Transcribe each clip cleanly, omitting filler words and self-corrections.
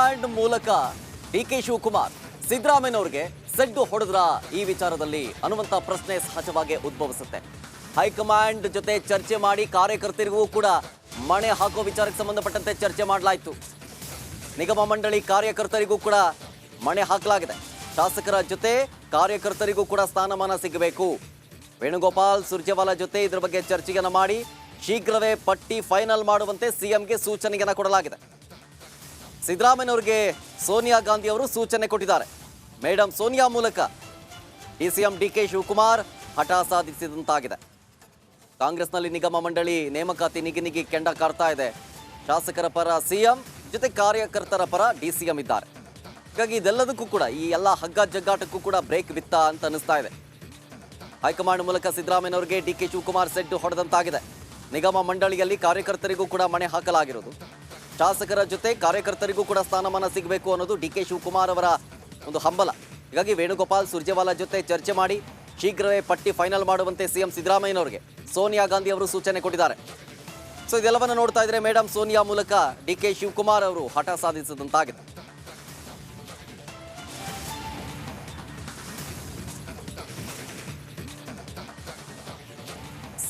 High command ಮೂಲಕ DK Shivakumar ಸಿದ್ದರಾಮಯ್ಯನವರಿಗೆ ಸೆಡ್ಡು ಹೊಡೆದ್ರ ಈ ವಿಚಾರದಲ್ಲಿ ಅನ್ನುವಂತ ಪ್ರಶ್ನೆ ಸಹಜವಾಗಿ ಉದ್ಭವಿಸುತ್ತೆ. ಹೈಕಮಾಂಡ್ ಜೊತೆ ಚರ್ಚೆ ಮಾಡಿ ಕಾರ್ಯಕರ್ತರಿಗೂ ಕೂಡ ಮಣೆ ಹಾಕೋ ವಿಚಾರಕ್ಕೆ ಸಂಬಂಧಪಟ್ಟಂತೆ ಚರ್ಚೆ ಮಾಡಲಾಯಿತು. ನಿಗಮ ಮಂಡಳಿ ಕಾರ್ಯಕರ್ತರಿಗೂ ಕೂಡ ಮಣೆ ಹಾಕಲಾಗಿದೆ. ಶಾಸಕರ ಜೊತೆ ಕಾರ್ಯಕರ್ತರಿಗೂ ಕೂಡ ಸ್ಥಾನಮಾನ ಸಿಗಬೇಕು. ವೇಣುಗೋಪಾಲ್ ಸುರ್ಜೇವಾಲಾ ಜೊತೆ ಇದರ ಬಗ್ಗೆ ಚರ್ಚೆಯನ್ನು ಮಾಡಿ ಶೀಘ್ರವೇ ಪಟ್ಟಿ ಫೈನಲ್ ಮಾಡುವಂತೆ ಸಿಎಂಗೆ ಸೂಚನೆಯನ್ನು ಕೊಡಲಾಗಿದೆ. ಸಿದ್ದರಾಮಯ್ಯನವರಿಗೆ ಸೋನಿಯಾ ಗಾಂಧಿ ಅವರು ಸೂಚನೆ ಕೊಟ್ಟಿದ್ದಾರೆ. ಮೇಡಮ್ ಸೋನಿಯಾ ಮೂಲಕ ಡಿಸಿಎಂ ಡಿಕೆ ಶಿವಕುಮಾರ್ ಹಠ ಸಾಧಿಸಿದಂತಾಗಿದೆ. ಕಾಂಗ್ರೆಸ್ನಲ್ಲಿ ನಿಗಮ ಮಂಡಳಿ ನೇಮಕಾತಿ ನಿಗಿ ಕೆಂಡ ಕಾರ್ತಾ ಇದೆ. ಶಾಸಕರ ಪರ ಸಿಎಂ ಜೊತೆ ಕಾರ್ಯಕರ್ತರ ಪರ ಡಿಸಿಎಂ ಇದ್ದಾರೆ. ಹಾಗಾಗಿ ಇದೆಲ್ಲದಕ್ಕೂ ಕೂಡ ಈ ಎಲ್ಲ ಹಗ್ಗ ಜಗ್ಗಾಟಕ್ಕೂ ಕೂಡ ಬ್ರೇಕ್ ಬಿತ್ತ ಅಂತ ಅನಿಸ್ತಾ ಇದೆ. ಹೈಕಮಾಂಡ್ ಮೂಲಕ ಸಿದ್ದರಾಮಯ್ಯನವರಿಗೆ ಡಿಕೆ ಶಿವಕುಮಾರ್ ಸೆಡ್ಡು ಹೊಡೆದಂತಾಗಿದೆ. ನಿಗಮ ಮಂಡಳಿಯಲ್ಲಿ ಕಾರ್ಯಕರ್ತರಿಗೂ ಕೂಡ ಮಣೆ ಹಾಕಲಾಗಿರೋದು. ಶಾಸಕರ ಜೊತೆ ಕಾರ್ಯಕರ್ತರಿಗೂ ಕೂಡ ಸ್ಥಾನಮಾನ ಸಿಗಬೇಕು ಅನ್ನೋದು ಡಿಕೆ ಶಿವಕುಮಾರ್ ಅವರ ಒಂದು ಹಂಬಲ. ಹೀಗಾಗಿ ವೇಣುಗೋಪಾಲ್ ಸುರ್ಜೇವಾಲಾ ಜೊತೆ ಚರ್ಚೆ ಮಾಡಿ ಶೀಘ್ರವೇ ಪಟ್ಟಿ ಫೈನಲ್ ಮಾಡುವಂತೆ ಸಿಎಂ ಸಿದ್ದರಾಮಯ್ಯನವರಿಗೆ ಸೋನಿಯಾ ಗಾಂಧಿ ಅವರು ಸೂಚನೆ ಕೊಟ್ಟಿದ್ದಾರೆ. ಸೊ ಇದೆಲ್ಲವನ್ನು ನೋಡ್ತಾ ಇದ್ರೆ ಮೇಡಮ್ ಸೋನಿಯಾ ಮೂಲಕ ಡಿಕೆ ಶಿವಕುಮಾರ್ ಅವರು ಹಠ ಸಾಧಿಸಿದಂತಾಗಿದೆ.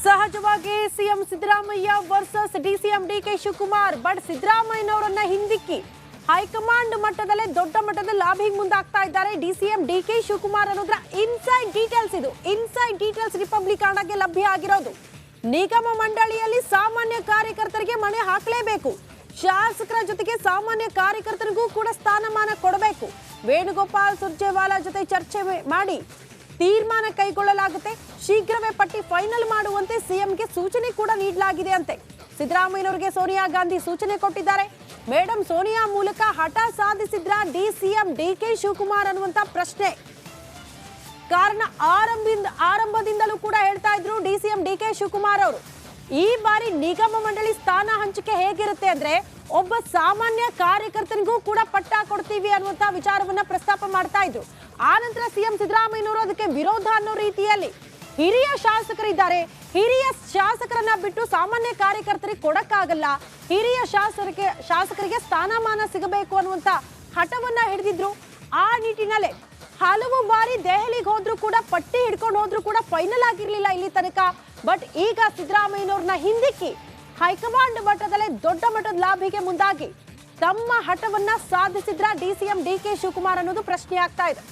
ಸಹಜವಾಗಿ CM Siddaramaiah versus DCM DK Shivakumar. But ಸಿದ್ದರಾಮಯ್ಯನವರನ್ನ ಹಿಂದಿಕ್ಕಿ ಹೈಕಮಾಂಡ್ ಮಟ್ಟದಲ್ಲೇ ದೊಡ್ಡ ಮಟ್ಟದ ಲಾಬಿಂಗ್ ಮುಂದಾಗ್ತಾ ಇದ್ದಾರೆ ಡಿಸಿಎಂ ಡಿಕೆ ಶಿವಕುಮಾರ್ ಅನ್ನೋದ್ರ ಇನ್ಸೈಡ್ ಡೀಟೇಲ್ಸ್ ಇದು. ಇನ್ಸೈಡ್ ಡೀಟೇಲ್ಸ್ ರಿಪಬ್ಲಿಕ್ ಕನ್ನಡಕ್ಕೆ ಲಭ್ಯ ಆಗಿರೋದು. ನಿಗಮ ಮಂಡಳಿಯಲ್ಲಿ ಸಾಮಾನ್ಯ ಕಾರ್ಯಕರ್ತರಿಗೆ ಮಣೆ ಹಾಕಲೇಬೇಕು. ಶಾಸಕರ ಜೊತೆಗೆ ಸಾಮಾನ್ಯ ಕಾರ್ಯಕರ್ತರಿಗೂ ಕೂಡ ಸ್ಥಾನಮಾನ ಕೊಡಬೇಕು. ವೇಣುಗೋಪಾಲ್ ಸುರ್ಜೇವಾಲಾ ಜೊತೆ ಚರ್ಚೆ ಮಾಡಿ ತೀರ್ಮಾನ ಕೈಗೊಳ್ಳಲಾಗುತ್ತೆ. ಶೀಘ್ರವೇ ಪಟ್ಟಿ ಫೈನಲ್ ಮಾಡುವಂತೆ ಸಿಎಂಗೆ ಸೂಚನೆ ಕೂಡ ನೀಡಲಾಗಿದೆ ಅಂತೆ. ಸಿದ್ದರಾಮಯ್ಯನವರಿಗೆ ಸೋನಿಯಾ ಗಾಂಧಿ ಸೂಚನೆ ಕೊಟ್ಟಿದ್ದಾರೆ. ಮೇಡಮ್ ಸೋನಿಯಾ ಮೂಲಕ ಹಠ ಸಾಧಿಸಿದ್ರ ಡಿಸಿಎಂ ಡಿಕೆ ಶಿವಕುಮಾರ್ ಅನ್ನುವಂತ ಪ್ರಶ್ನೆ. ಕಾರಣ ಆರಂಭದಿಂದಲೂ ಕೂಡ ಹೇಳ್ತಾ ಇದ್ರು ಡಿಸಿಎಂ ಡಿಕೆ ಶಿವಕುಮಾರ್ ಅವರು ಈ ಬಾರಿ ನಿಗಮ ಮಂಡಳಿ ಸ್ಥಾನ ಹಂಚಿಕೆ ಹೇಗಿರುತ್ತೆ ಅಂದ್ರೆ ಒಬ್ಬ ಸಾಮಾನ್ಯ ಕಾರ್ಯಕರ್ತನಿಗೂ ಕೂಡ ಪಟ್ಟ ಕೊಡ್ತೀವಿ ಅನ್ನುವಂತ ವಿಚಾರವನ್ನ ಪ್ರಸ್ತಾಪ ಮಾಡ್ತಾ ಇದ್ರು. ಆನಂತರ ಸಿಎಂ ಸಿದ್ದರಾಮಯ್ಯನವರು ಅದಕ್ಕೆ ವಿರೋಧ ಅನ್ನೋ ರೀತಿಯಲ್ಲಿ ಹಿರಿಯ ಶಾಸಕರಿದ್ದಾರೆ, ಹಿರಿಯ ಶಾಸಕರನ್ನ ಬಿಟ್ಟು ಸಾಮಾನ್ಯ ಕಾರ್ಯಕರ್ತರಿಗೆ ಕೊಡಕ್ಕಾಗಲ್ಲ, ಹಿರಿಯ ಶಾಸಕರಿಗೆ ಸ್ಥಾನಮಾನ ಸಿಗಬೇಕು ಅನ್ನುವಂತ ಹಠವನ್ನ ಹಿಡಿದಿದ್ರು. ಆ ನಿಟ್ಟಿನಲ್ಲೇ ಹಲವು ಬಾರಿ ದೆಹಲಿಗೆ ಹೋದ್ರು ಕೂಡ ಪಟ್ಟಿ ಹಿಡ್ಕೊಂಡು ಹೋದ್ರು ಕೂಡ ಫೈನಲ್ ಆಗಿರ್ಲಿಲ್ಲ ಇಲ್ಲಿ ತನಕ. ಬಟ್ ಈಗ ಸಿದ್ದರಾಮಯ್ಯನವ್ರನ್ನ ಹಿಂದಿಕ್ಕಿ ಹೈಕಮಾಂಡ್ ಮಟ್ಟದಲ್ಲೇ ದೊಡ್ಡ ಮಟ್ಟದ ಲಾಭಿಗೆ ಮುಂದಾಗಿ ತಮ್ಮ ಹಠವನ್ನ ಸಾಧಿಸಿದ್ರ ಡಿಸಿಎಂ ಡಿಕೆ ಶಿವಕುಮಾರ್ ಅನ್ನೋದು ಪ್ರಶ್ನೆ ಆಗ್ತಾ ಇದೆ.